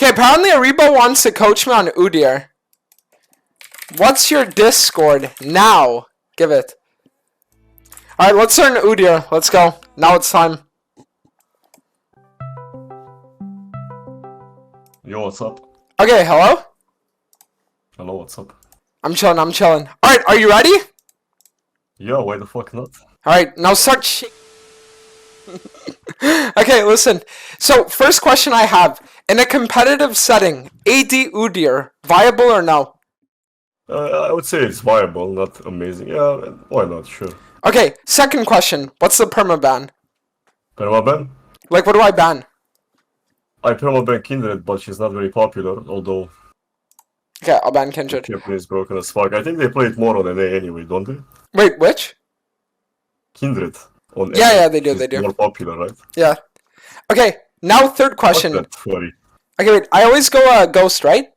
Okay, apparently Aribo wants to coach me on UDYR. What's your Discord now? Give it. Alright, let's learn UDYR. Let's go. Now it's time. Yo, what's up? Okay, hello? Hello, what's up? I'm chilling, I'm chilling. Alright, are you ready? Yeah, why the fuck not? Alright, now start Okay, listen. So, first question I have. In a competitive setting, AD UDYR, viable or no? I would say it's viable, not amazing. Yeah, why not? Sure. Okay, second question. What's the permaban? Permaban? Like, what do I ban? I permaban Kindred, but she's not very popular, although Okay, I'll ban the Kindred. champion is broken as fuck. I think they play it more on NA anyway, don't they? Wait, which? Kindred on NA. Yeah, they do, She's they do. more popular, right? Yeah. Okay, now third question. What's that, Flurry? Okay, wait, I always go Ghost, right?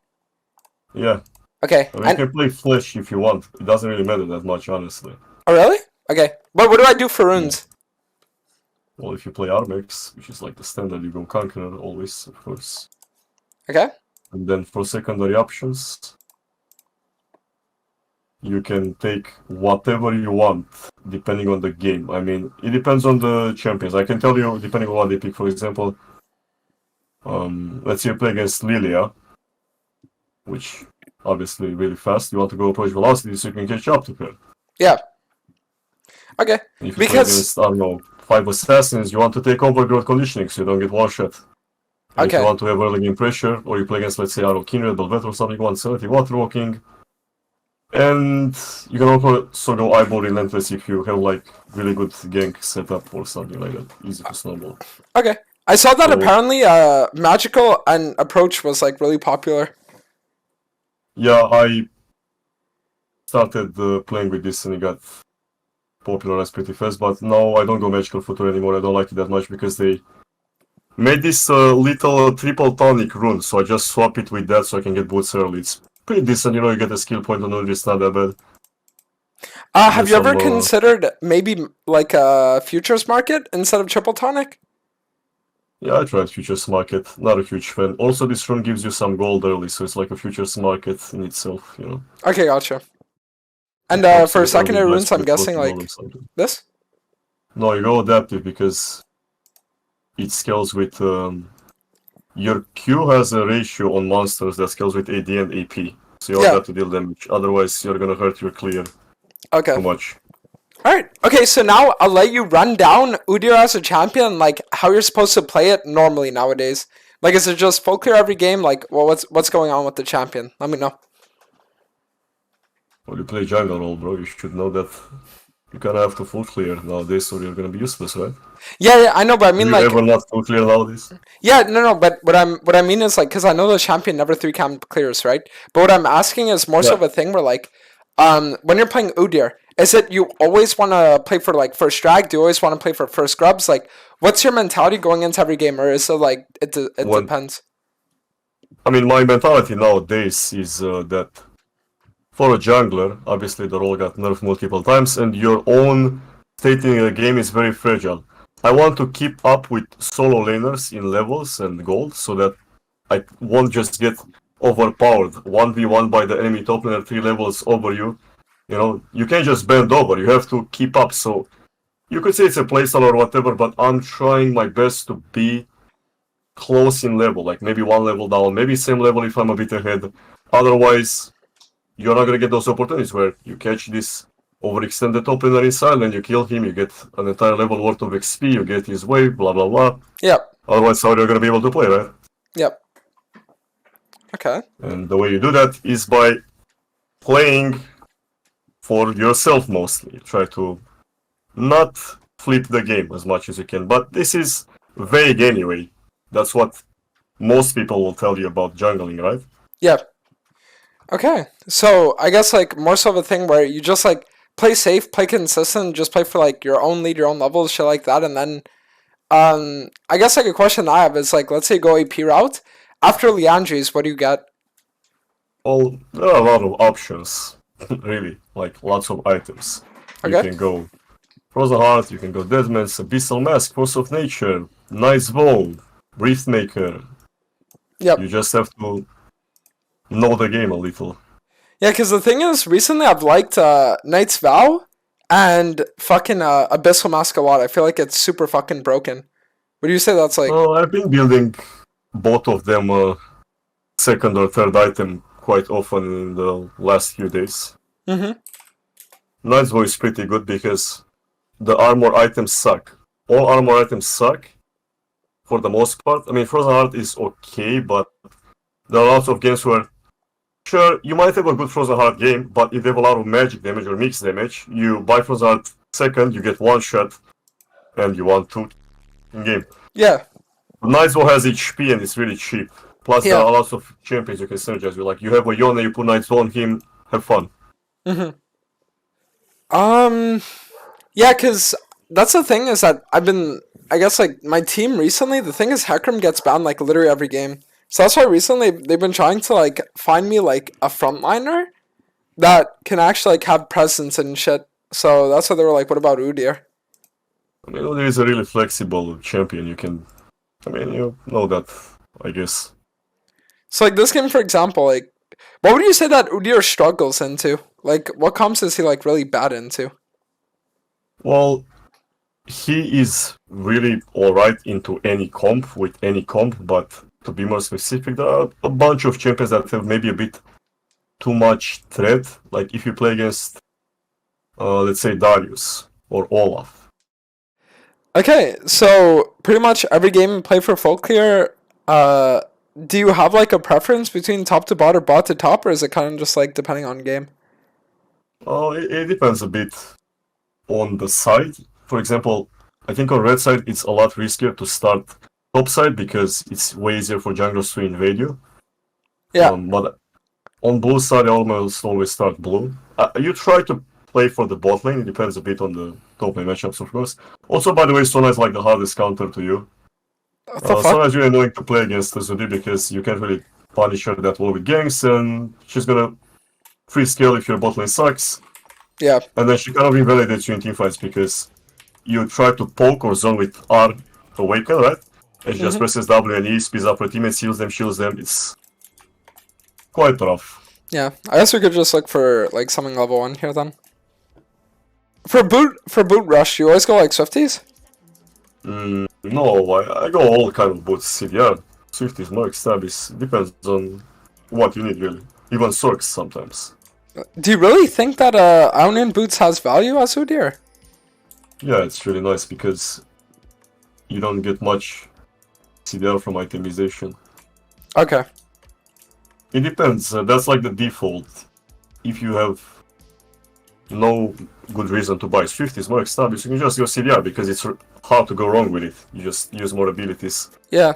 Yeah. Okay. I mean, you can play Flash if you want. It doesn't really matter that much, honestly. Oh, really? Okay. But what do I do for runes? Well, if you play Armex, which is like the standard, you go Conqueror always, of course. Okay. And then for secondary options, you can take whatever you want, depending on the game. I mean, it depends on the champions. I can tell you, depending on what they pick, for example, let's say you play against Lilia, which obviously really fast. You want to go approach velocity so you can catch up to her. Yeah. Okay. If you play against, I don't know, 5 assassins, you want to take overgrowth conditioning so you don't get one shot. And if you want to have early game pressure, or you play against, let's say, I don't know, Kindred, Belvet or something, you want 70 water walking. And you can also go eyeball relentless if you have like really good gank setup or something like that. Easy to snowball. Okay. I saw that apparently magical and approach was like really popular. Yeah, I started playing with this and it got popularized pretty fast, but now I don't go magical future anymore. I don't like it that much because they made this little triple tonic rune, so I just swap it with that so I can get boots early. It's pretty decent, you know, you get a skill point on it, it's not that bad. Have you ever considered maybe like a futures market instead of triple tonic? Yeah, I tried futures market, not a huge fan. Also, this rune gives you some gold early, so it's like a futures market in itself, you know. Okay, gotcha. And for secondary runes, I'm guessing like this? No, you go adaptive because it scales with... your Q has a ratio on monsters that scales with AD and AP. So you have to deal damage, otherwise you're gonna hurt your clear too much. Alright, okay, so now I'll let you run down UDYR as a champion, like how you're supposed to play it normally nowadays. Like, is it just full clear every game? Like, well, what's going on with the champion? Let me know. Well, you play jungle role, bro. You should know that you kind of have to full clear nowadays, or you're gonna be useless, right? Yeah, I know, but I mean, like, ever not full clear nowadays? Yeah, no, but what I mean is like, because I know the champion never 3-camp clears, right? But what I'm asking is more so of a thing where like, when you're playing UDYR, is it you always want to play for like first drag? Do you always want to play for first grubs? Like, what's your mentality going into every game, or is it like it depends? I mean, my mentality nowadays is that for a jungler, obviously the role got nerfed multiple times, and your own stating the game is very fragile. I want to keep up with solo laners in levels and gold, so that I won't just get overpowered 1v1 by the enemy top laner 3 levels over you. You know, you can't just bend over, you have to keep up, so you could say it's a playstyle or whatever, but I'm trying my best to be close in level, like maybe 1 level down, maybe same level if I'm a bit ahead. Otherwise, you're not gonna get those opportunities where you catch this overextended top laner in silent, you kill him, you get an entire level worth of XP, you get his wave, blah blah blah. Yep. Otherwise, how are you gonna be able to play, right? Yep. Okay. And the way you do that is by playing for yourself mostly. Try to not flip the game as much as you can. But this is vague anyway. That's what most people will tell you about jungling, right? Yeah. Okay. So I guess like more so of a thing where you just like play safe, play consistent, just play for like your own lead, your own levels, shit like that, and then I guess like a question I have is like, let's say you go AP route. After Liandry's, what do you get? Well, there are a lot of options. Really, like lots of items. Okay. You can go Frozen Heart, you can go Deadman's, Abyssal Mask, Force of Nature, Nice Bow, Riftmaker. Yep. You just have to know the game a little. Yeah, because the thing is, recently I've liked Knight's Vow and fucking Abyssal Mask a lot. I feel like it's super fucking broken. Would you say that's like... I've been building both of them second or third item quite often in the last few days. Mm-hmm. Knight's Vow is pretty good because the armor items suck. All armor items suck for the most part. I mean, Frozen Heart is okay, but there are lots of games where, sure, you might have a good Frozen Heart game, but if they have a lot of magic damage or mixed damage, you buy Frozen Heart second, you get one shot, and you want two in game. Yeah. Knight's Vow has HP and it's really cheap. Plus, there Yeah. are lots of champions you can synergize with. Like, you have a Yone, you put Knight's Vow on him, have fun. Mm-hmm. Yeah, because that's the thing is that I guess, like, my team recently, the thing is Hecarim gets banned, like, literally every game. So that's why recently they've been trying to, like, find me, like, a frontliner that can actually, like, have presence and shit. So that's why they were like, what about UDYR? I mean, there is a really flexible champion you can... I mean, you know that, I guess. So, like, this game, for example, like, what would you say that UDYR struggles into? Like, what comps is he, like, really bad into? Well, he is really alright into any comp, with any comp, but to be more specific, there are a bunch of champions that have maybe a bit too much threat. Like, if you play against, let's say, Darius or Olaf. Okay, so pretty much every game you play for full clear, do you have like a preference between top to bot or bot to top, or is it kind of just like depending on game? It depends a bit on the side. For example, I think on red side it's a lot riskier to start top side because it's way easier for junglers to invade you. Yeah. But on blue side, I almost always start blue. You try to play for the bot lane. It depends a bit on the top lane matchups, of course. Also, by the way, Sona is like the hardest counter to you. What the fuck? Sona is really annoying to play against Zudi because you can't really punish her that well with ganks, and she's gonna free scale if your bot lane sucks. Yeah. And then she kind of invalidates you in teamfights because you try to poke or zone with R awaken, right? And she just presses W and E, speeds up her teammates, heals them, shields them. It's quite rough. Yeah. I guess we could just look for like something level 1 here then. For boot rush, you always go like Swifties? No, I go all kind of boots. CDR, Swifties, Merc, Stabbies. Depends on what you need, really. Even Sorks sometimes. Do you really think that Ionian boots has value as UDYR? Yeah, it's really nice because you don't get much CDR from itemization. Okay. It depends. That's like the default. If you have no good reason to buy Swifties, Merc, Stabbies, you can just go CDR because it's hard to go wrong with it. You just use more abilities. Yeah.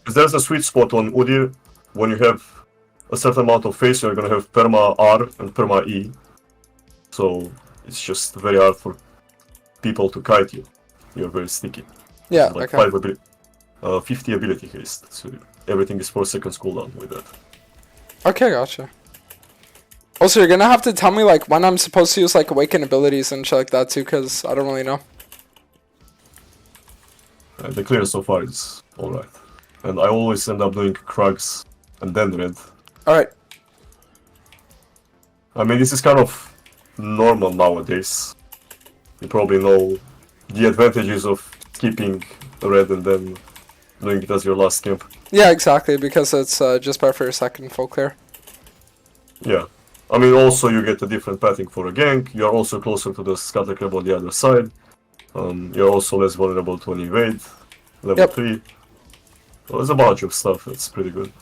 Because there's a sweet spot on UDYR. When you have a certain amount of face, you're gonna have perma R and perma E. So it's just very hard for people to kite you. You're very sticky. Yeah, Like okay. 50 ability haste. So everything is 4 seconds cooldown with that. Okay, gotcha. Also, you're gonna have to tell me like when I'm supposed to use like awaken abilities and shit like that too, because I don't really know. The clear so far is alright. And I always end up doing Krugs and then red. Alright. I mean, this is kind of normal nowadays. You probably know the advantages of skipping red and then doing it as your last camp. Yeah, exactly, because it's just better for your second full clear. Yeah. I mean, also you get a different pathing for a gank. You're also closer to the scatter crab on the other side. You're also less vulnerable to an invade. Level 3. So there's a bunch of stuff that's pretty good.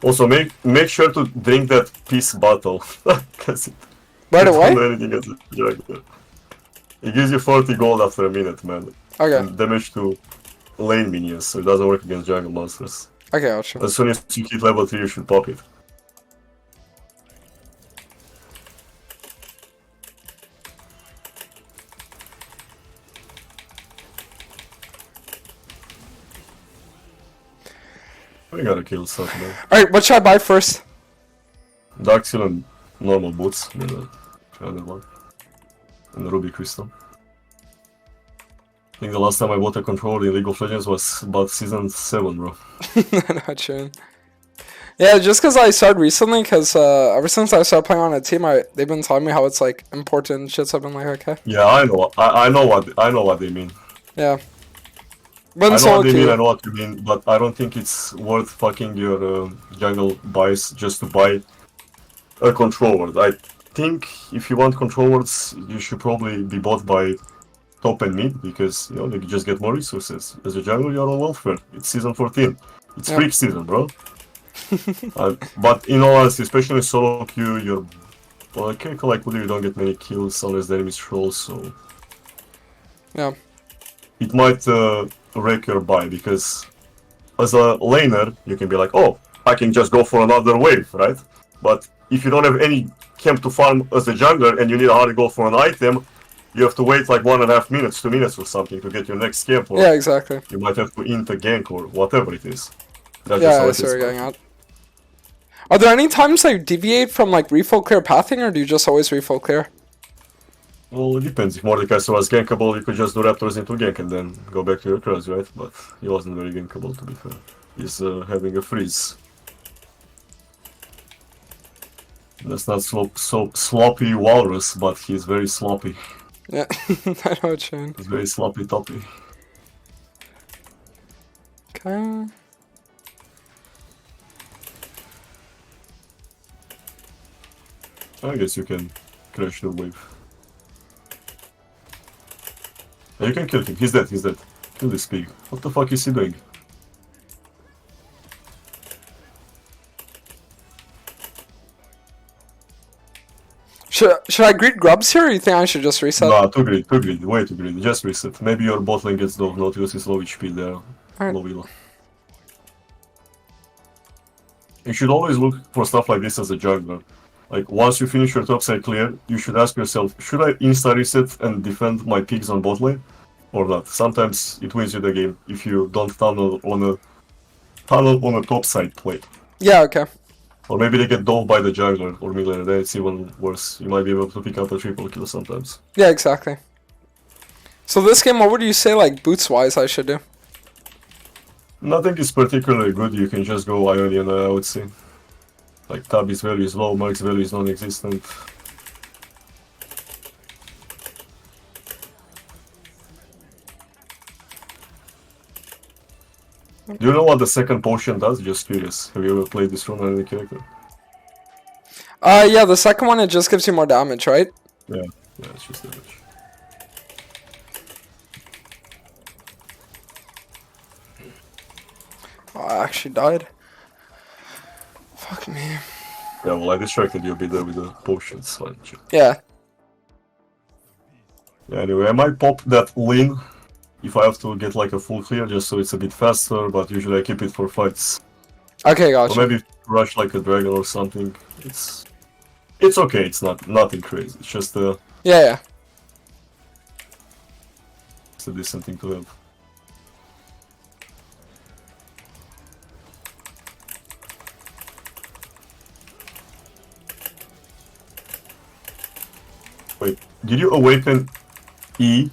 Also, make sure to drink that peace bottle. Because Right don't away? do anything as a jungler. It gives you 40 gold after a minute, man. Okay. And damage to lane minions, so it doesn't work against jungle monsters. Okay, gotcha. As soon as you hit level 3, you should pop it. We gotta kill something. Alright, what should I buy first? Dark Seal and normal boots, and the other one. And the Ruby Crystal. I think the last time I bought a controller in League of Legends was about season 7, bro. Not true. Yeah, just because I started recently, because ever since I started playing on a team, they've been telling me how it's like important and shit. So I've been like, okay. Yeah, I know. I know what they mean. Yeah. I know Solo what they mean. queue. I know what you mean, but I don't think it's worth fucking your jungle buys just to buy a controller. I think if you want controllers, you should probably be bought by top and mid because you know they just get more resources. As a jungle, you're on welfare. It's season 14. It's Yep. freak season, bro. But in all honesty, especially in solo queue, you're well, I can't like you don't get many kills unless the enemy's trolls, so Yeah. it might wreck your buy because as a laner, you can be like, oh, I can just go for another wave, right? But if you don't have any camp to farm as a jungler and you need a hard goal for an item, you have to wait like 1.5 minutes, 2 minutes or something to get your next camp, or Yeah, exactly. you might have to int a gank or whatever it is. That's Yeah, just how I it see what is. you're getting at. Are there any times that you deviate from like refill clear pathing, or do you just always refill clear? Well, it depends. If Mordekaiser was gankable, you could just do Raptors into gank and then go back to your cross, right? But he wasn't very gankable, to be fair. He's having a freeze. That's not so sloppy walrus, but he's very sloppy. Yeah, I know what you mean. He's very sloppy toppy. Okay. I guess you can crash the wave. You can kill him. He's dead. He's dead. Kill this pig. What the fuck is he doing? Should I greet grubs here, or you think I should just reset? Nah, too greedy, way too greedy. Just reset. Maybe your bot lane gets low, Nautilus is low HP there. Alright. Low elo. You should always look for stuff like this as a jungler. Like, once you finish your topside clear, you should ask yourself, should I insta-reset and defend my pigs on bot lane? Or not? Sometimes it wins you the game if you don't tunnel on a topside play. Yeah, okay. Or maybe they get dove by the jungler or mid laner, then it's even worse. You might be able to pick up a triple kill sometimes. Yeah, exactly. So this game, what would you say, like, boots-wise, I should do? Nothing is particularly good, you can just go Ionian, I would say. Like, Tabby's value is low, Mark's value is non-existent. Do you know what the second potion does? Just curious. Have you ever played this run on any character? Yeah, the second one, it just gives you more damage, right? Yeah, it's just damage. Oh, I actually died. Fuck me. Yeah, well, I distracted you a bit there with the potions. Yeah. Yeah, anyway, I might pop that Lin if I have to get like a full clear just so it's a bit faster, but usually I keep it for fights. Okay, gotcha. Or maybe rush like a dragon or something. It's okay, it's nothing crazy. It's just Yeah. it's a decent thing to have. Wait, did you awaken E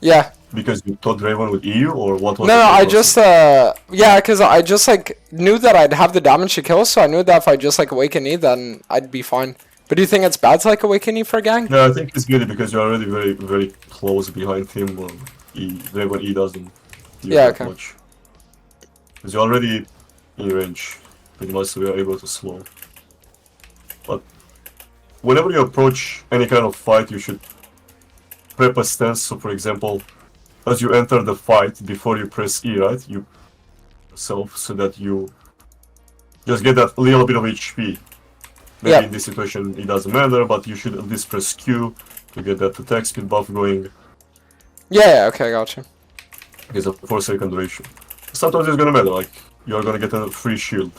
Yeah. because you thought Draven would E you, or what was No, the I process? just, yeah, because I just, like, knew that I'd have the damage to kill, so I knew that if I just, like, awaken E, then I'd be fine. But do you think it's bad to, like, awaken E for a gang? Yeah, I think it's good because you're already very, very close behind him. Draven E doesn't do Yeah, that okay. much. Because you're already in range, pretty much, so you're able to slow. But whenever you approach any kind of fight, you should prep a stance. So, for example, as you enter the fight, before you press E, right, you yourself so that you just get that little bit of HP. Maybe Yep. in this situation it doesn't matter, but you should at least press Q to get that attack speed buff going. Yeah, okay, gotcha. It's a 4-second duration. Sometimes it's gonna matter, like you're gonna get a free shield.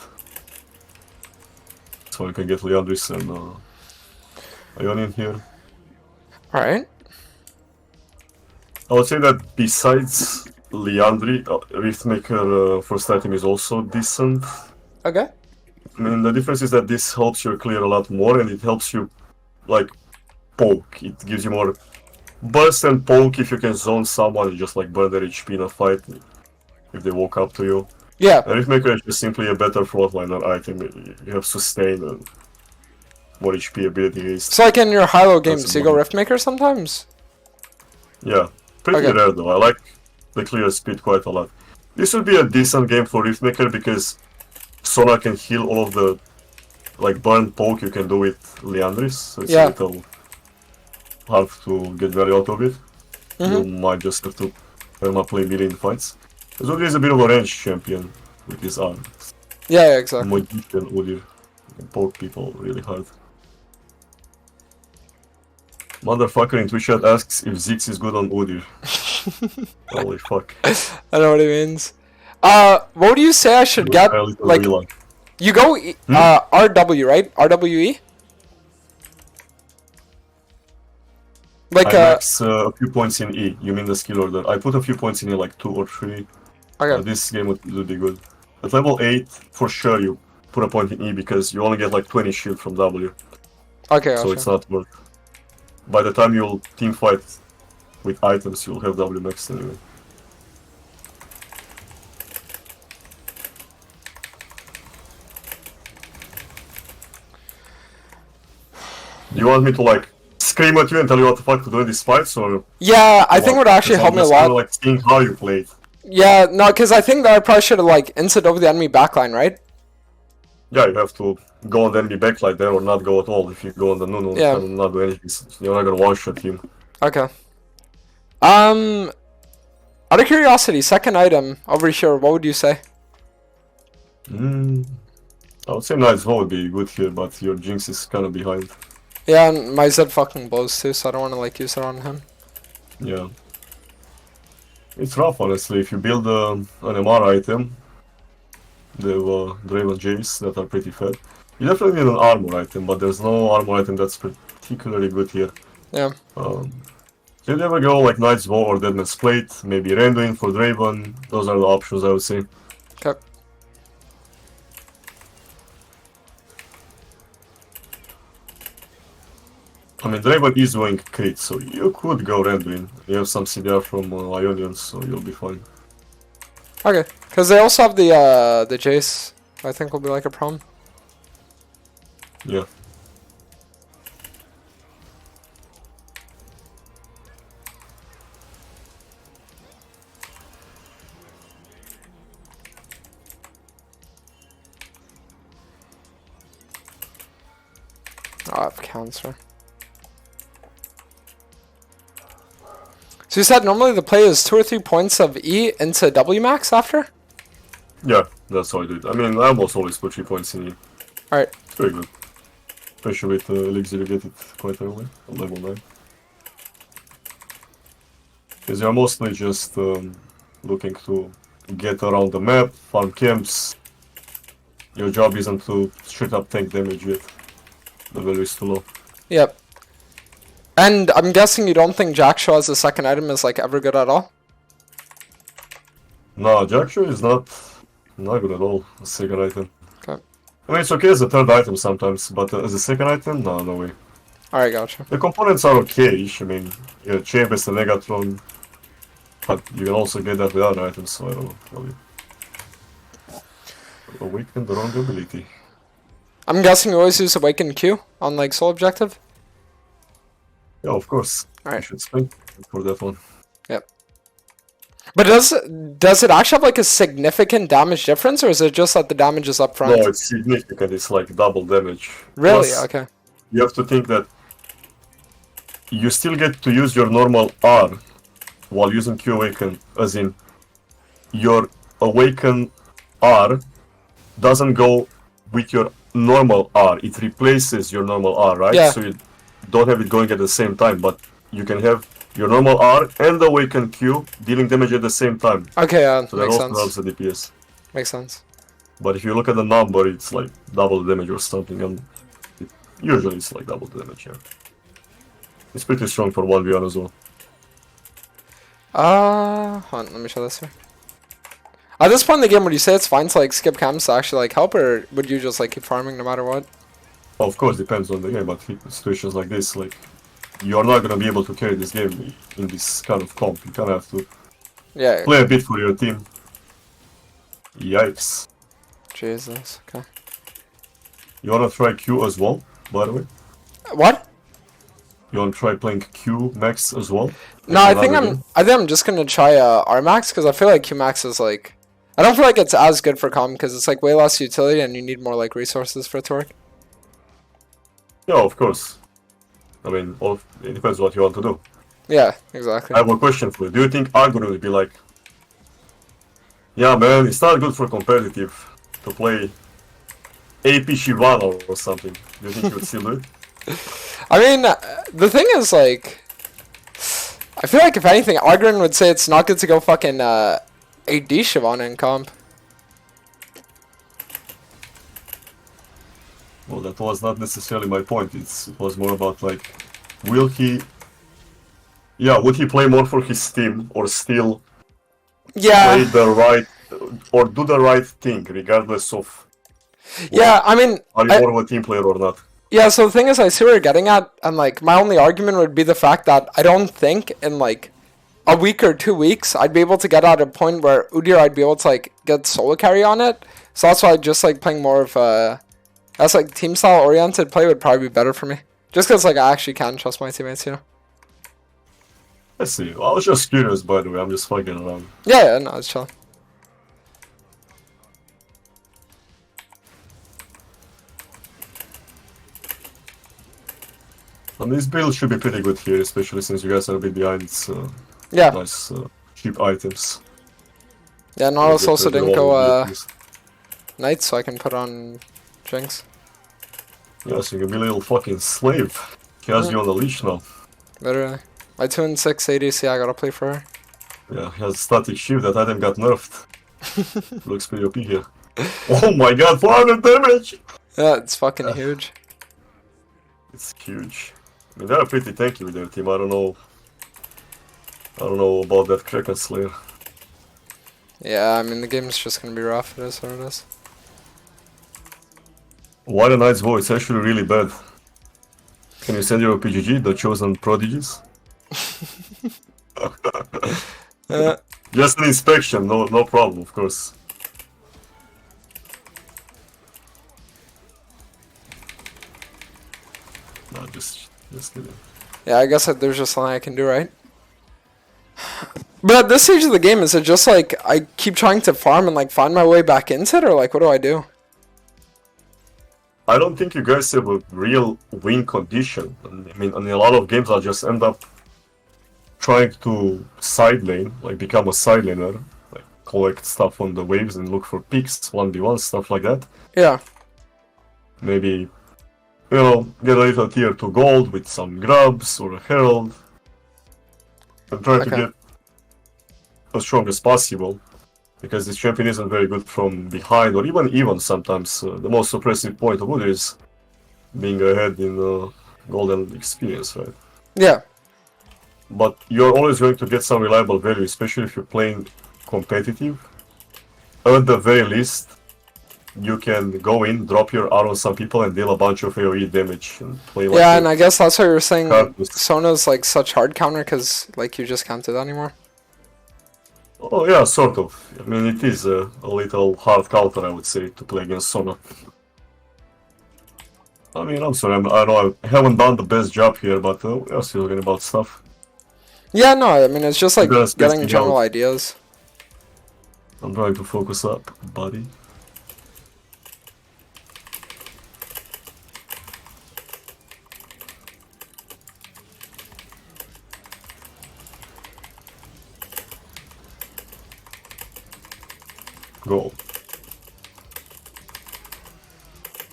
So you can get Leandris and Ionian here. Alright. I would say that besides Leandri, Riftmaker first item is also decent. Okay. I mean, the difference is that this helps you clear a lot more and it helps you, like, poke. It gives you more burst and poke if you can zone someone and just like burn their HP in a fight if they walk up to you. Yeah. Riftmaker is just simply a better frontliner item. You have sustain and more HP ability haste. So like in your high-low games, That's you go about Riftmaker sometimes? Yeah, pretty Okay. rare though. I like the clear speed quite a lot. This would be a decent game for Riftmaker because Sona can heal all of the like burn poke you can do with Leandris, so it's Yeah. a little hard to get value out of it. You might just have to play melee in fights. Zodri is a bit of a range champion with his arm. Yeah, exactly. Magician UDYR can poke people really hard. Motherfucker in Twitch chat asks if Ziggs is good on UDYR. Holy fuck. I know what it means. What do you say I should get? Like, you go RW, right? RWE? Like, I max a few points in E. You mean the skill order? I put a few points in E, like 2 or 3. okay. This game would be good. At level 8, for sure you put a point in E because you only get like 20 shield from W. Okay, So gotcha. it's not worth. By the time you'll team fight with items, you'll have W max anyway. Do you want me to like scream at you and tell you what the fuck to do in these fights, or? Yeah, I think it would actually help me a I'm just lot. kinda, like seeing how you played. Yeah, no, because I think that I probably should have like insta over the enemy backline, right? Yeah, you have to go on the enemy backline there or not go at all. If you go on the Nunu Yeah. and not do anything, you're not gonna one-shot him. Okay. Out of curiosity, second item over here, what would you say? I would say Knight's Vow would be good here, but your Jinx is kinda behind. Yeah, and my Zed fucking blows too, so I don't want to like use it on him. Yeah. It's rough, honestly. If you build an MR item, the Draven Jace that are pretty fed. You definitely need an armor item, but there's no armor item that's particularly good here. Yeah. So you'd ever go like Knight's Vow or Deadman's Plate, maybe Randuin for Draven. Those are the options I would say. Okay. I mean, Draven is doing crit, so you could go Randuin. You have some CDR from Ionians, so you'll be fine. Okay. Because they also have the Jace, I think will be like a problem. Yeah. Oh, I have cancer. So you said normally the play is 2 or 3 points of E into W max after? Yeah, that's how I do it. I mean, I almost always put 3 points in E. Alright. It's very good. Especially with Elixir, you get it quite early, on level 9. Because you're mostly just looking to get around the map, farm camps. Your job isn't to straight up tank damage yet. The value is too low. Yep. And I'm guessing you don't think Jackshaw as a second item is like ever good at all? No, Jackshaw is not good at all, a second item. Okay. I mean, it's okay as a third item sometimes, but as a second item, no way. Alright, gotcha. The components are okay-ish. I mean, yeah, Chambers and Negatron, but you can also get that with other items, so I don't know. Probably. Awaken the wrong ability. I'm guessing you always use Awaken Q on like Soul Objective? Yeah, of course. Alright. You should spend for that one. Yep. But does it actually have like a significant damage difference, or is it just that the damage is up front? No, it's significant. It's like double damage. Really? Plus, Okay. you have to think that you still get to use your normal R while using Q Awaken, as in your Awaken R doesn't go with your normal R. It replaces your normal R, right? Yeah. So you don't have it going at the same time, but you can have your normal R and Awaken Q dealing damage at the same time. Okay, yeah, So that makes also sense. helps the DPS. Makes sense. But if you look at the number, it's like double the damage or something, and usually it's like double the damage, yeah. It's pretty strong for 1v1 as well. Hold on, let me show this here. At this point in the game, would you say it's fine to like skip camps to actually like help, or would you just like keep farming no matter what? Of course, depends on the game, but situations like this, like, you're not gonna be able to carry this game in this kind of comp. You kind of have to Yeah. play a bit for your team. Yikes. Jesus. Okay. You wanna try Q as well, by the way? What? You wanna try playing Q max as well? No, I think I'm just gonna try R max because I feel like Q max is like, I don't feel like it's as good for comp because it's like way less utility and you need more like resources for it to work. Yeah, of course. I mean, it depends what you want to do. Yeah, exactly. I have a question for you. Do you think Agro would be like, yeah, man, it's not good for competitive to play AP Shivano or something? Do you think you would still do it? I mean, the thing is like, I feel like if anything, Agrin would say it's not good to go fucking AD Shyvana in comp. Well, that was not necessarily my point. It was more about like, will he... Yeah, would he play more for his team or still play the right... or do the right thing regardless of... Yeah, I mean... Are you more of a team player or not? Yeah, so the thing is, I see what you're getting at, and like, my only argument would be the fact that I don't think in like a week or 2 weeks I'd be able to get at a point where UDYR I'd be able to like get solo carry on it. So that's why I just like playing more of that's like team style oriented play would probably be better for me. Just because like I actually can trust my teammates, you know. Let's see. I was just curious, by the way. I'm just fucking around. Yeah, no, it's chill. And this build should be pretty good here, especially since you guys are a bit behind. It's Yeah. nice, cheap items. Yeah, Nautilus also didn't go Knight, so I can put on Jinx. Yeah, so you can be a little fucking slave. He has you on the leash now. Literally. My 2 and 6 ADC, I gotta play for her. Yeah, he has static shift. That item got nerfed. Looks pretty OP here. Oh my god, 400 damage! Yeah, it's fucking huge. It's huge. I mean, they're pretty tanky with their team. I don't know about that Kraken Slayer. Yeah, I mean, the game's just gonna be rough. It is what it is. Why the Knight's Voice? It's actually really bad. Can you send your PGG, the chosen prodigies? Just an inspection, no problem, of course. No, just kidding. Yeah, I guess there's just something I can do, right? But at this stage of the game, is it just like I keep trying to farm and like find my way back into it, or like what do I do? I don't think you guys have a real win condition. I mean, in a lot of games, I'll just end up trying to side lane, like become a side laner, like collect stuff on the waves and look for picks, 1v1, stuff like that. Yeah. Maybe, you know, get a little tier 2 gold with some grubs or a herald. And try to get as strong as possible. Because this champion isn't very good from behind, or even sometimes. The most oppressive point of it is being ahead in golden experience, right? Yeah. But you're always going to get some reliable value, especially if you're playing competitive. At the very least, you can go in, drop your R on some people, and deal a bunch of AoE damage and play like. Yeah, and I guess that's why you're saying Carpus. Sona's like such hard counter, because like you just can't do that anymore. Oh yeah, sort of. I mean, it is a little hard counter, I would say, to play against Sona. I mean, I'm sorry, I know I haven't done the best job here, but we are still learning about stuff. Yeah, no, I mean, it's just like getting general out. ideas. I'm trying to focus up, buddy. Go.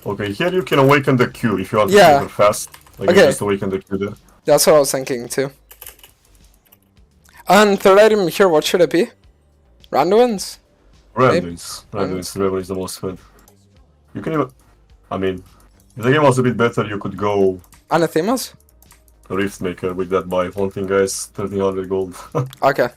Okay, here you can awaken the Q if you want to play her fast. Like you just awaken the Q there. That's what I was thinking too. And third item here, what should it be? Randuin's? Randuin's. Randuin's is the most fun. You can even... I mean, if the game was a bit better, you could go... Anathemas? Riftmaker with that buy. One thing, guys, 1300 gold. Okay.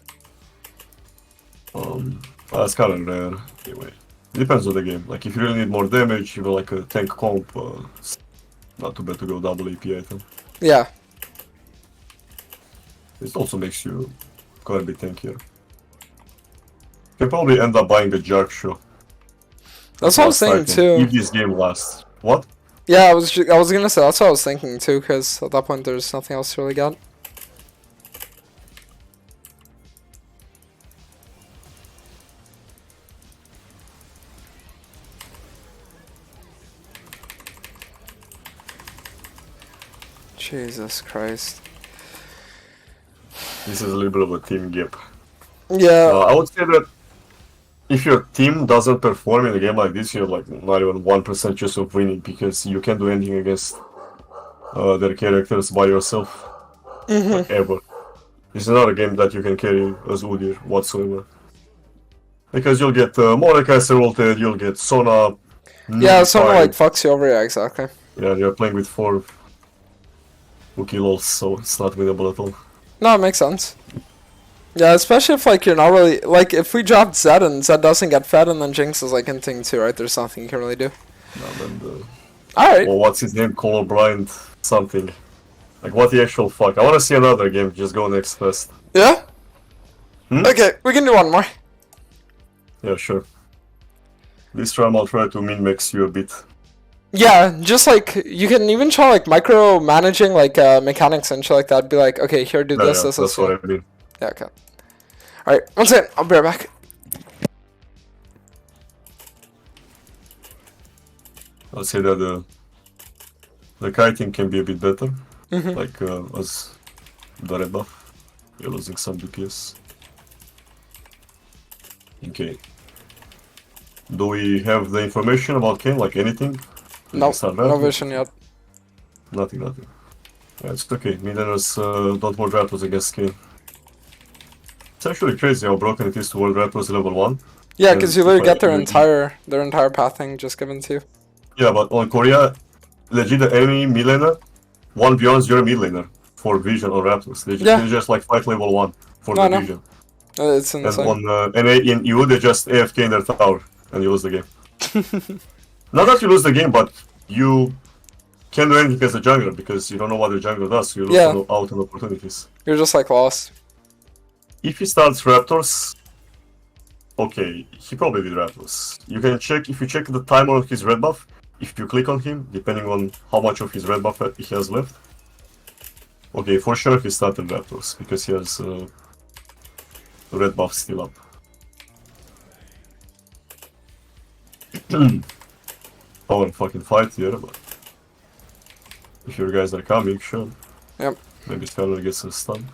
That's kind of rare. Anyway, it depends on the game. Like, if you really need more damage, even like a tank comp, it's not too bad to go double AP item. Yeah. It also makes you quite a bit tankier. You can probably end up buying a Jark show. That's what I was thinking too. If this game lasts. What? Yeah, I was gonna say that's what I was thinking too, because at that point there's nothing else to really got. Jesus Christ. This is a little bit of a team gap. Yeah. I would say that if your team doesn't perform in a game like this, you're like not even 1% chance of winning because you can't do anything against their characters by yourself. Like, ever. This is not a game that you can carry as UDYR whatsoever. Because you'll get Mordekaiser ulted, you'll get Sona. Yeah, Sona like fucks you over, yeah, exactly. Yeah, you're playing with 4 Wookiee lols, so it's not winnable at all. No, it makes sense. Yeah, especially if like you're not really like if we dropped Zed and Zed doesn't get fed and then Jinx is like hinting too, right? There's nothing you can really do. No, then Alright. Well, what's his name? Cole O'Brien something. Like what the actual fuck? I wanna see another game, just go next first. Yeah? Okay, we can do one more. Yeah, sure. This time I'll try to min-max you a bit. Yeah, just like you can even try like micro managing like mechanics and shit like that. Be like, okay, here do this, this, that's what I mean. Yeah, okay. Alright, one second, I'll be right back. I'll say that the kiting can be a bit better. Like as the red buff. You're losing some DPS. Okay. Do we have the information about Kane, like anything? No, no vision yet. Nothing. Yeah, it's okay. Midlaners don't world Raptors against Kane. It's actually crazy how broken it is to world Raptors level 1. Yeah, because you literally get their entire pathing just given to you. Yeah, but on Korea, legit the enemy mid laner, 1v1's your mid laner for vision on Raptors. They just like fight level 1 for the vision. It's insane. And on NA in EU, they just AFK in their tower and you lose the game. Not that you lose the game, but you can't do anything as a jungler because you don't know what the jungler does, so you lose out on opportunities. You're just like lost. If he starts Raptors, okay, he probably did Raptors. You can check, if you check the timer on his red buff, if you click on him, depending on how much of his red buff he has left. Okay, for sure he started Raptors, because he has red buff still up. Power fucking fight here, but if your guys are coming, sure. Yep. Maybe Skylar gets a stun.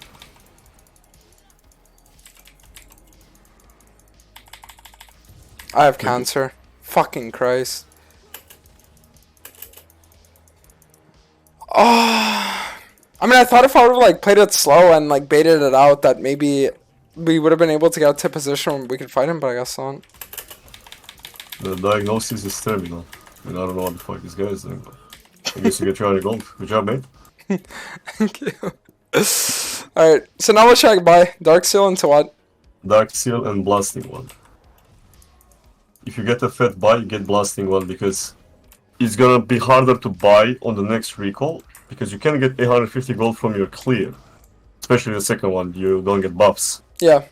I have cancer. Fucking Christ. Oh, I mean, I thought if I would have like played it slow and like baited it out, that maybe we would have been able to get to a position where we could fight him, but I guess not. The diagnosis is terminal. I mean, I don't know what the fuck this guy is doing, but I guess you get 300 gold. Good job, mate. Thank you. Alright, so now what should I buy? Dark Seal into what? Dark Seal and Blasting One. If you get a fat buy, you get Blasting One because it's gonna be harder to buy on the next recall because you can get 850 gold from your clear. Especially the second one, you don't get buffs. Yeah.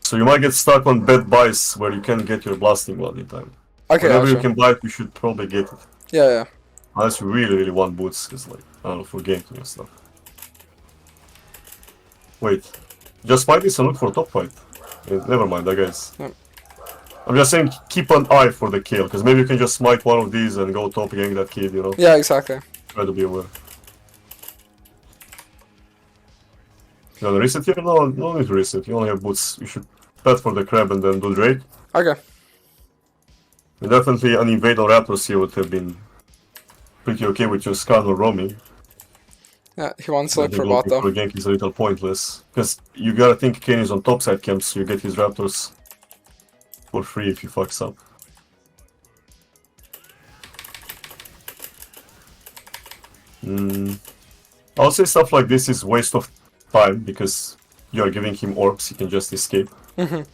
So you might get stuck on bad buys where you can't get your Blasting One in time. Okay, whenever you can buy it, you should probably get it. Yeah. Unless you really want boots, because like, I don't know, for gameplay and stuff. Wait, just fight this and look for top fight. Never mind, I guess. Yep. I'm just saying, keep an eye for the kill, because maybe you can just smite one of these and go top gang that kid, you know? Yeah, exactly. Try to be aware. You wanna reset here? No, no need to reset, you only have boots. You should pet for the crab and then do Drake. Okay. And definitely an invade on Raptors here would have been pretty okay with your scan or roaming. Yeah, he wants to look for bot though. For gank is a little pointless, because you gotta think Kane is on topside camps, so you get his Raptors for free if he fucks up. I would say stuff like this is waste of time, because you are giving him orbs, he can just escape. You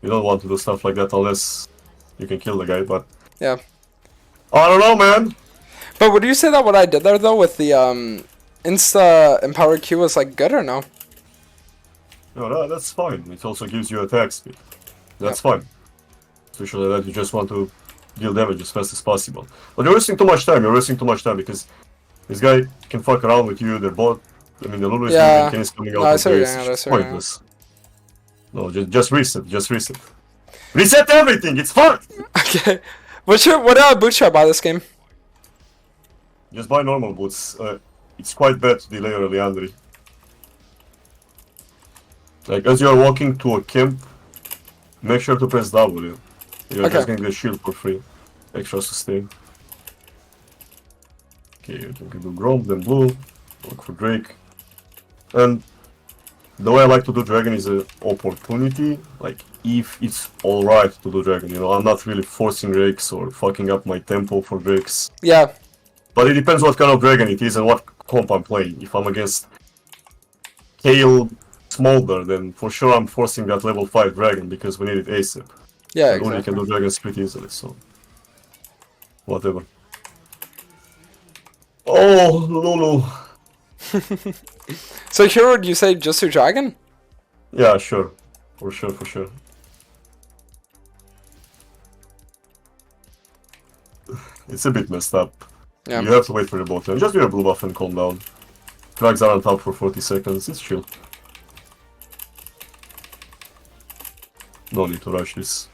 don't want to do stuff like that unless you can kill the guy, but... Yeah. I don't know, man! But would you say that what I did there though with the Insta Empower Q was like good or no? No, that's fine. It also gives you attack speed. That's fine. Especially that you just want to deal damage as fast as possible. But you're wasting too much time. You're wasting too much time because this guy can fuck around with you. They're both. I mean, the Lulu is moving, Kenny's coming out of base. It's pointless. No, just reset. Just reset. Reset everything. It's fun. Okay. What boots should I buy this game? Just buy normal boots. It's quite bad to delay your Leandry. Like, as you're walking to a camp, make sure to press W. You're just getting the shield for free. Extra sustain. Okay, you can do Grom, then Blue. Look for Drake. And the way I like to do Dragon is an opportunity. Like, if it's alright to do Dragon, you know, I'm not really forcing Drakes or fucking up my tempo for Drakes. Yeah. But it depends what kind of Dragon it is and what comp I'm playing. If I'm against Kale Smolder, then for sure I'm forcing that level 5 Dragon because we need it ASAP. Yeah, and exactly. Can do Dragons pretty easily, so... Whatever. Oh, Lulu! So here would you say just do Dragon? Yeah, sure. For sure. It's a bit messed up. Yeah. You have to wait for the bot lane. Just do a blue buff and calm down. Drags are on top for 40 seconds, it's chill. No need to rush this.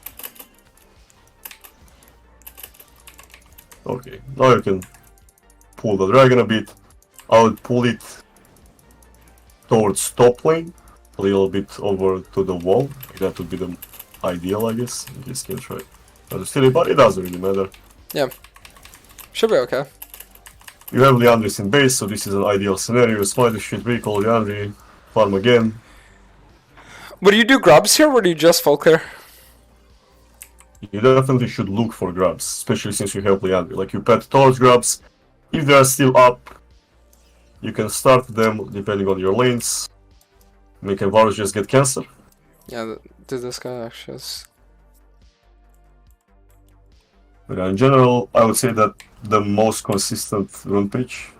Okay, now you can pull the dragon a bit. I would pull it towards top lane, a little bit over to the wall. That would be the ideal, I guess. In this case, right? But it doesn't really matter. Yeah. Should be okay. You have Leandris in base, so this is an ideal scenario. Smite the shit, recall Leandri, farm again. Would you do grubs here, or do you just full clear? You definitely should look for grubs, especially since you have Leandri. Like, you pet towards grubs. If they are still up, you can start them depending on your lanes. Make Varus just get cancer. Yeah, did this guy actually? But in general, I would say that the most consistent rune pitch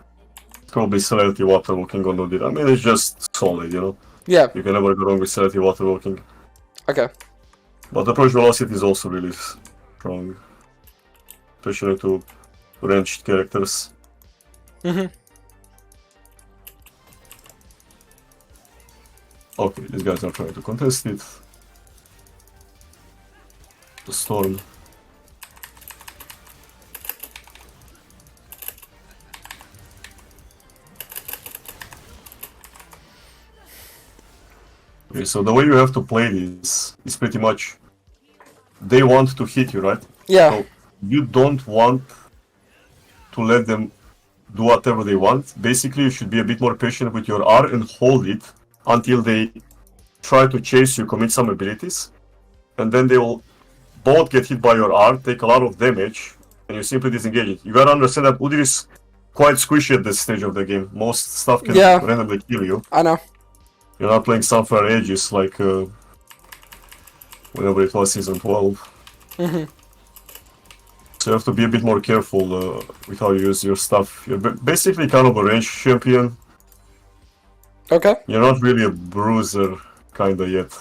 is probably Celerity Water Walking on Udyr. I mean, it's just solid, you know? Yeah. You can never go wrong with Celerity Water Walking. Okay. But approach velocity is also really strong. Especially to ranged characters. Mm-hmm. Okay, these guys are trying to contest it. The storm. Okay, so the way you have to play this is pretty much they want to hit you, right? Yeah. So you don't want to let them do whatever they want. Basically, you should be a bit more patient with your R and hold it until they try to chase you, commit some abilities, and then they will both get hit by your R, take a lot of damage, and you simply disengage it. You gotta understand that Udyr is quite squishy at this stage of the game. Most stuff can randomly kill you. I know. You're not playing Sunfire Aegis like whenever it was season 12. Mm-hmm. So you have to be a bit more careful with how you use your stuff. You're basically kind of a range champion. Okay. You're not really a bruiser kinda yet.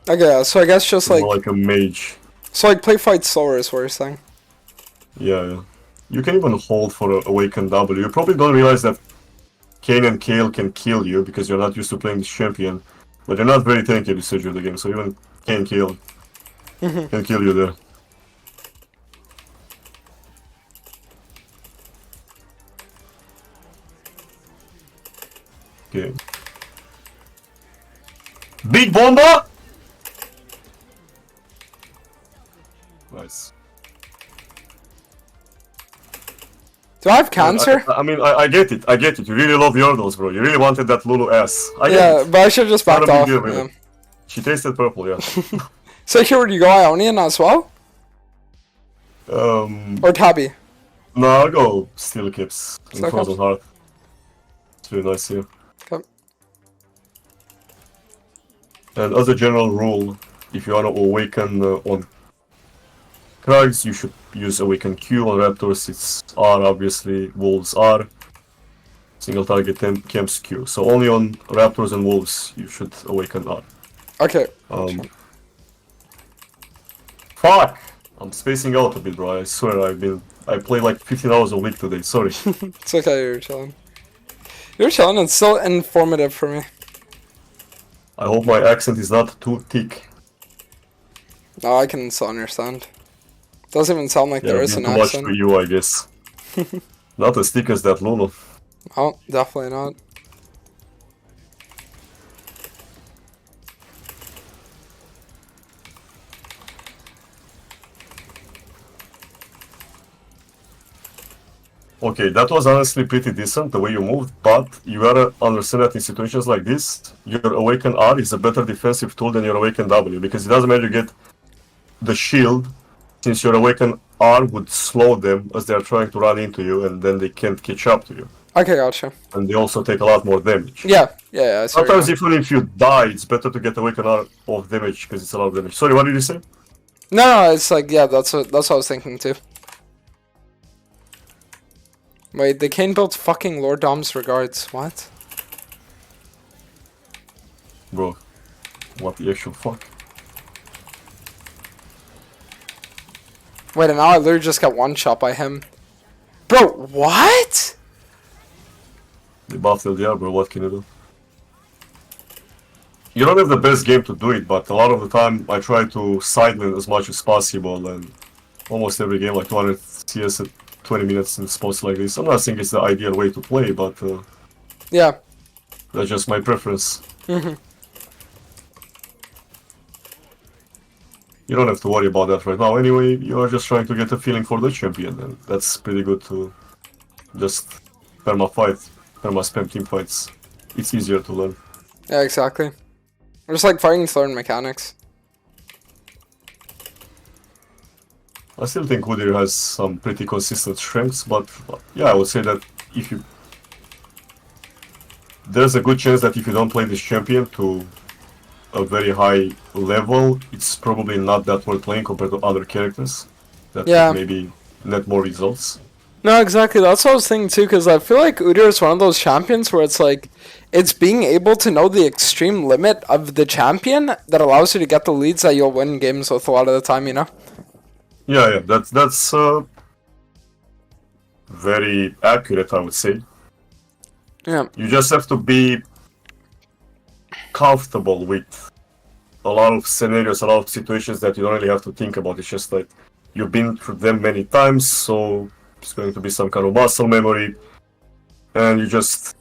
Okay, so I guess just you're like... more like a mage. So like play fight slower is what you're saying. Yeah. You can even hold for a Awaken W. You probably don't realize that Kayn and Kale can kill you because you're not used to playing this champion. But they're not very tanky at this stage of the game, so even Kayn and Kale can kill you there. Okay. Big Bomba! Nice. Do I have cancer? I mean, I get it. You really love Yordles, bro. You really wanted that Lulu ass. Yeah, but I should have just backed off. Yeah. She tasted purple, yeah. So here, would you go Ionian as well? Or Tabby? No, I'll go Steel Kips in Frozen Heart. It's really nice here. Okay. And as a general rule, if you want to awaken on Krags, you should use Awaken Q. On Raptors, it's R, obviously. Wolves R. Single target camp skew. So only on raptors and wolves you should awaken R. Okay. Fuck! I'm spacing out a bit, bro. I swear I played like 15 hours a week today. Sorry. It's okay, you're chilling. You're chilling, it's still informative for me. I hope my accent is not too thick. No, I can still understand. Doesn't even sound like there is an too much accent. for you, I guess. Not as thick as that Lulu. Oh, definitely not. Okay, that was honestly pretty decent, the way you moved, but you gotta understand that in situations like this, your Awaken R is a better defensive tool than your Awaken W, because it doesn't matter you get the shield, since your Awaken R would slow them as they're trying to run into you, and then they can't catch up to you. Okay, gotcha. And they also take a lot more damage. Yeah, I see what Sometimes you even if you die, it's better to get Awaken R of damage, because it's a lot of damage. Sorry, what did you say? mean. No, it's like, yeah, that's what I was thinking too. Wait, the Kane built fucking Lord Dom's regards. What? Bro, what the actual fuck? Wait, and now I literally just got one shot by him. Bro, what? They buffed UDYR, bro, what can you do? You don't have the best game to do it, but a lot of the time I try to sideline as much as possible, and almost every game, like 200 CS at 20 minutes in spots like this. I'm not saying it's the ideal way to play, but Yeah. that's just my preference. Mhm. You don't have to worry about that right now. Anyway, you are just trying to get a feeling for the champion, and that's pretty good to just perma spam team fights. It's easier to learn. Yeah, exactly. Just like fighting to learn mechanics. I still think UDYR has some pretty consistent strengths, but yeah, I would say that if you... There's a good chance that if you don't play this champion to a very high level, it's probably not that worth playing compared to other characters that Yeah. maybe net more results. No, exactly. That's what I was thinking too, because I feel like UDYR is one of those champions where it's like, it's being able to know the extreme limit of the champion that allows you to get the leads that you'll win games with a lot of the time, you know? Yeah, that's very accurate, I would say. Yeah. You just have to be comfortable with a lot of scenarios, a lot of situations that you don't really have to think about. It's just like you've been through them many times, so it's going to be some kind of muscle memory, and you just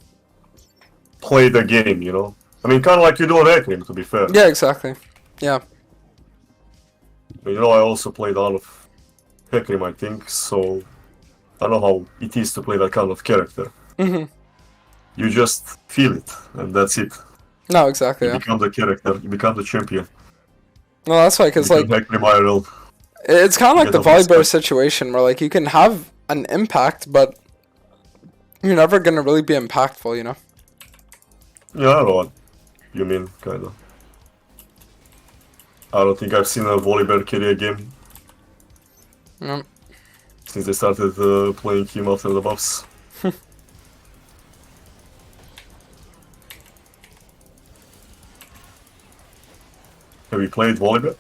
play the game, you know? I mean, kind of like you do on Requiem, to be fair. Yeah, exactly. Yeah. But, you know, I also played a lot of Requiem, I think, so I know how it is to play that kind of character. Mm-hmm. You just feel it, and that's it. No, exactly, You yeah. become the character, you become the champion. No, that's why, because, like, Requiem IRL. it's kind of like the Get off this volleyball guy. situation where, like, you can have an impact, but you're never going to really be impactful, you know? Yeah, I know what you mean, kinda. I don't think I've seen a volleyball carry a game No. since they started playing him after the buffs. Have you played volleyball?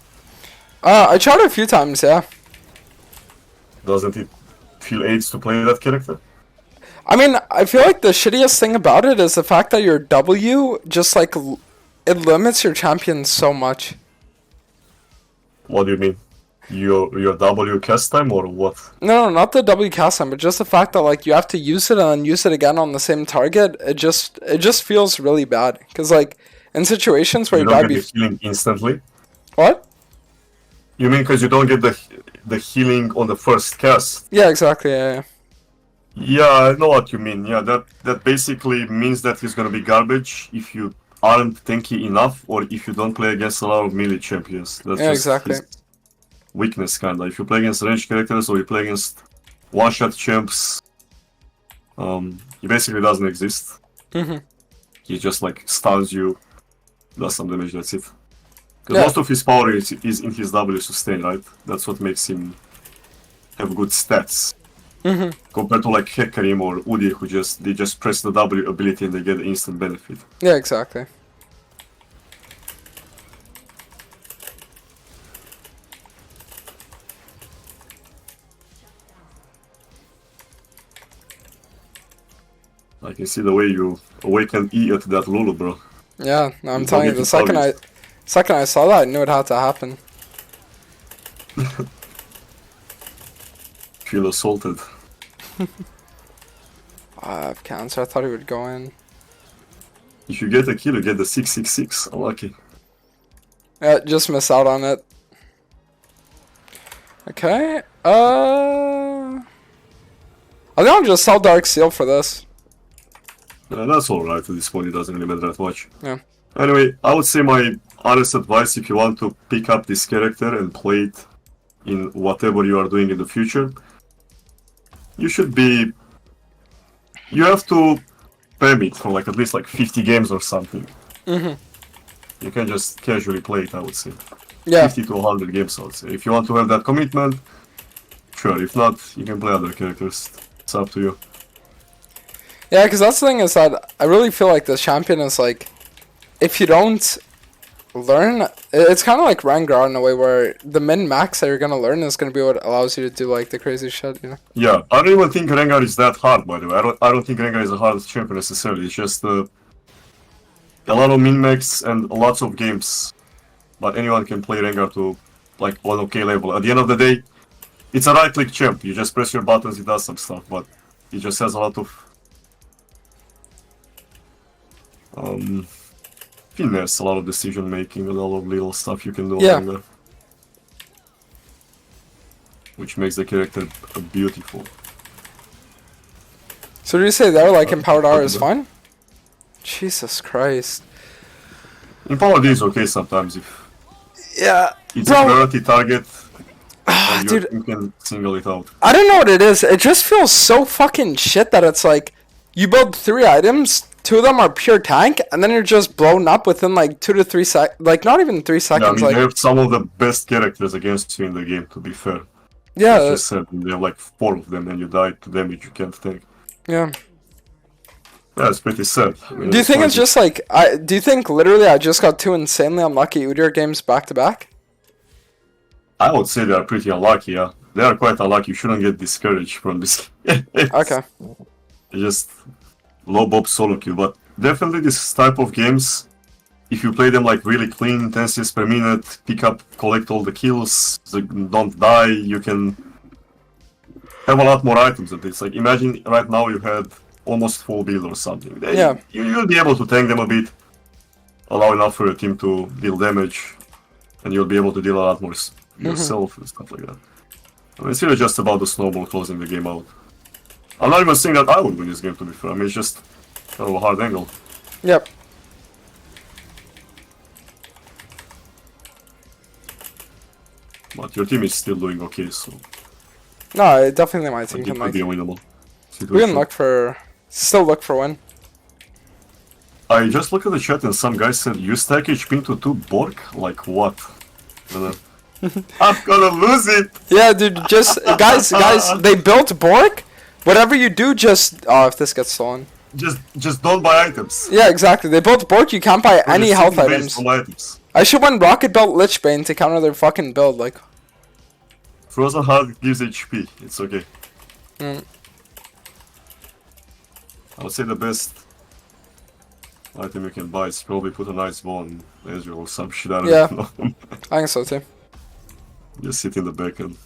I tried it a few times, yeah. Doesn't it feel AIDS to play that character? I mean, I feel like the shittiest thing about it is the fact that your W just, like, it limits your champion so much. What do you mean? Your W cast time or what? No, not the W cast time, but just the fact that, like, you have to use it and then use it again on the same target. It just feels really bad. Because, like, in situations where You you don't die get the healing instantly? What? You mean because you don't get the healing on the first cast? Yeah, exactly, yeah. Yeah, I know what you mean. Yeah, that basically means that he's gonna be garbage if you aren't tanky enough or if you don't play against a lot of melee champions. That's Yeah, just exactly. his weakness, kinda. If you play against ranged characters or you play against one-shot champs, he basically doesn't exist. Mm-hmm. He just like stuns you, does some damage, that's it. Because Yeah. most of his power is in his W sustain, right? That's what makes him have good stats. Compared to like Hecarim or UDYR who they just press the W ability and they get instant benefit. Yeah, exactly. I can see the way you awaken E at that Lulu, bro. Yeah, no, I'm You telling you, don't the need to second I saw that, I knew it had to happen. Feel assaulted. I have cancer. I thought he would go in. If you get a kill, you get the 666. Unlucky. Yeah, just miss out on it. Okay. I think I'll just sell Dark Seal for this. That's alright at this point, it doesn't really matter that much. Yeah. Anyway, I would say my honest advice if you want to pick up this character and play it in whatever you are doing in the future, you have to spam it for like at least like 50 games or something. You can just casually play it, I would say. Yeah. 50 to 100 games, I would say. If you want to have that commitment, sure. If not, you can play other characters. It's up to you. Yeah, because that's the thing is that I really feel like the champion is like, if you don't learn, it's kind of like Rengar in a way where the min-max that you're going to learn is going to be what allows you to do like the crazy shit, you know? Yeah, I don't even think Rengar is that hard, by the way. I don't think Rengar is a hard champion necessarily. It's just a lot of min-max and lots of games. But anyone can play Rengar to like one okay level. At the end of the day, it's a right-click champ. You just press your buttons, it does some stuff, but it just has a lot of finesse, a lot of decision making, and a lot of little stuff you can do Yeah. on there, which makes the character beautiful. So do you say there like Empowered R is fine? Jesus Christ. Empowered is okay sometimes if Yeah. it's Bro. a priority target. And Dude. you can single it out. I don't know what it is. It just feels so fucking shit that it's like, you build 3 items, 2 of them are pure tank, and then you're just blown up within like 2 to 3 seconds. Like, not even 3 Yeah, I seconds. mean, Like, they have some of the best characters against you in the game, to be fair. yeah, As just said, they have like 4 of them and you die to damage you can't take. yeah. Yeah, it's pretty sad. I mean, Do you think it's pointless. just like, do you think literally I just got 2 insanely unlucky UDYR games back to back? I would say they are pretty unlucky, yeah. They are quite unlucky. You shouldn't get discouraged from this. Okay. Just low bob solo queue, but definitely this type of games, if you play them like really clean, intensities per minute, pick up, collect all the kills, don't die, you can have a lot more items at this. Like imagine right now you had almost full build or something. Then Yeah. you'll be able to tank them a bit, allow enough for your team to deal damage, and you'll be able to deal a lot more yourself and stuff like that. I mean, it's really just about the snowball closing the game out. I'm not even saying that I would win this game, to be fair. I mean, it's just kind of a hard angle. Yep. But your team is still doing okay, so No, I definitely think my team it can could like, be a winnable we situation. can look for, still look for win. I just looked at the chat and some guy said, you stack HP into 2 Borg? Like what? And then, I'm gonna lose it! Yeah, dude, just, guys, they built Bork. Whatever you do, just, oh, if this gets stolen. Just don't buy items. Yeah, exactly. They built Bork, you can't buy any Just health sit and items. base on items. I should win Rocket Belt Lichbane to counter their fucking build, like. Frozen Heart gives HP, it's okay. Mm. I would say the best item you can buy is probably put an ice ball on Ezreal or some shit, I don't know. I think so too. Just sit in the back and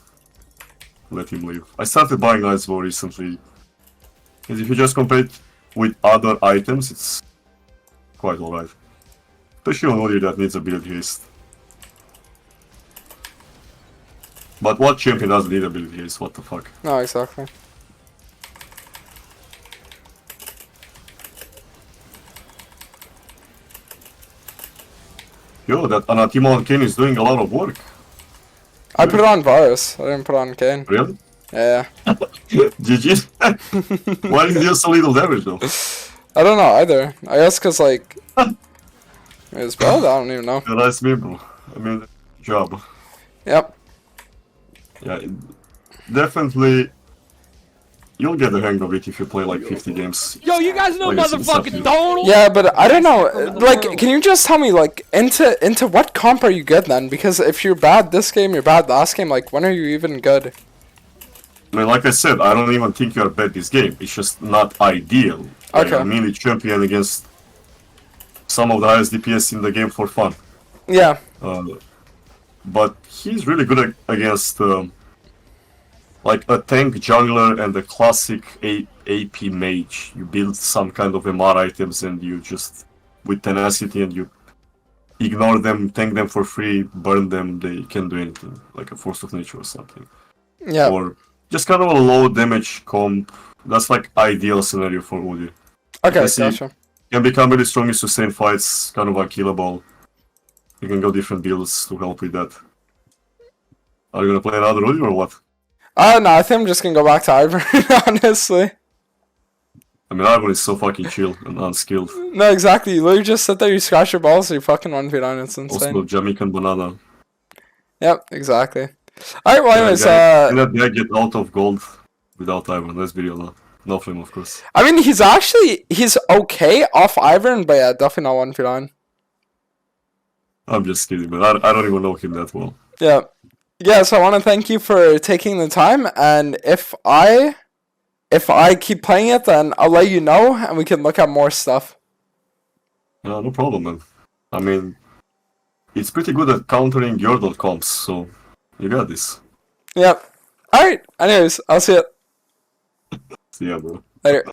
let him leave. I started buying ice ball recently. Because if you just compare it with other items, it's quite alright. Especially on Warrior that needs ability haste. But what champion doesn't need ability haste? What the fuck? No, exactly. Yo, that Anathema on Kane is doing a lot of work. I put it on Varus. I didn't put it on Kane. Really? Yeah. GG. Why did you deal so little damage though? I don't know either. I guess because, like, it's bad? I don't even know. Nice me, bro. I mean, job. Yep. Yeah, definitely you'll get the hang of it if you play like 50 games. Yo, you guys know Like I said, it's up to motherfucking you. Doaenel? Yeah, but I don't know. Like, can you just tell me, like, into what comp are you good then? Because if you're bad this game, you're bad last game. Like, when are you even good? I mean, like I said, I don't even think you're bad this game. It's just not ideal. Like, Okay. you're mainly champion against some of the highest DPS in the game for fun. Yeah. But he's really good against like a tank jungler and a classic AP mage. You build some kind of MR items and you just, with tenacity, and you ignore them, tank them for free, burn them, they can do anything. Like a force of nature or something. Yeah. Or just kind of a low damage comp. That's like ideal scenario for UDYR. Okay, see- gotcha. Can become really strong in sustain fights, kind of unkillable. You can go different builds to help with that. Are you gonna play another UDYR or what? No, I think I'm just gonna go back to Ivern, honestly. I mean, Ivan is so fucking chill and unskilled. No, exactly. You literally just sit there, you scratch your balls, you fucking 1v9. It's insane. Also, Jamaican banana. Yep, exactly. Alright, well, anyways, Can that guy get out of gold without Ivan? Let's be real now. No flame, of course. I mean, he's okay off Ivern, but yeah, definitely not 1v9. I'm just kidding, but I don't even know him that well. Yeah. Yeah, so I want to thank you for taking the time, and if I keep playing it, then I'll let you know, and we can look at more stuff. No problem, man. I mean, it's pretty good at countering your .coms, so you got this. Yep. Alright, anyways, I'll see you See ya, bro. later.